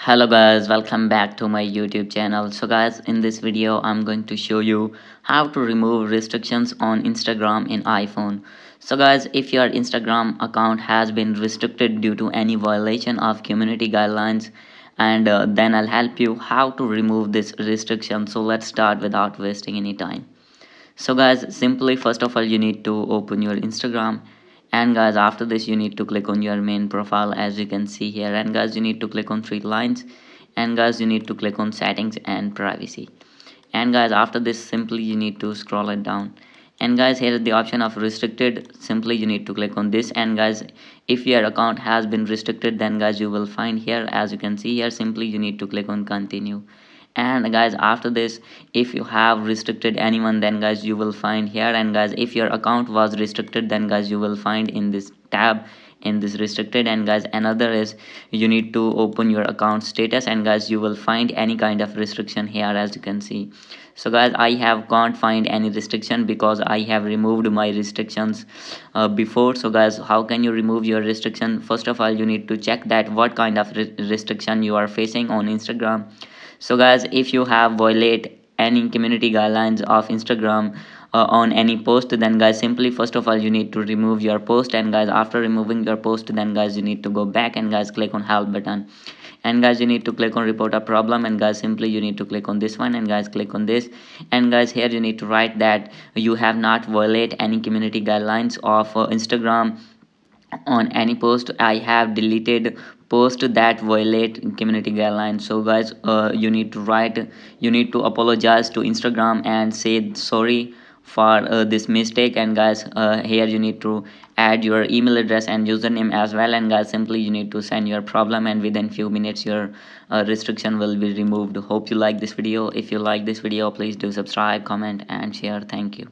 Hello guys, welcome back to my YouTube channel. So guys, in this video I'm going to show you how to remove restrictions on Instagram in iPhone. So guys, if your Instagram account has been restricted due to any violation of community guidelines, and then I'll help you how to remove this restriction. So let's start without wasting any time. So guys, simply first of all you need to open your Instagram, and guys after this you need to click on your main profile as you can see here, and guys you need to click on three lines, and guys you need to click on settings and privacy, and guys after this simply you need to scroll it down, and guys here is the option of restricted. Simply you need to click on this, and guys if your account has been restricted then guys you will find here as you can see here, simply you need to click on continue. And guys after this, if you have restricted anyone then guys you will find here, and guys if your account was restricted then guys you will find in this tab in this restricted. And guys another is you need to open your account status, and guys you will find any kind of restriction here as you can see. So guys I have can't find any restriction because I have removed my restrictions before. So guys how can you remove your restriction? First of all you need to check that what kind of restriction you are facing on Instagram. So guys if you have violate any community guidelines of Instagram on any post, then guys simply first of all you need to remove your post, and guys after removing your post then guys you need to go back and guys click on help button, and guys you need to click on report a problem, and guys simply you need to click on this one, and guys click on this, and guys here you need to write that you have not violate any community guidelines of Instagram on any post. I have deleted post that violate community guidelines. So guys you need to write, you need to apologize to Instagram and say sorry for this mistake, and guys here you need to add your email address and username as well, and guys simply you need to send your problem, and within few minutes your restriction will be removed. Hope you like this video. If you like this video please do subscribe, comment and share. Thank you.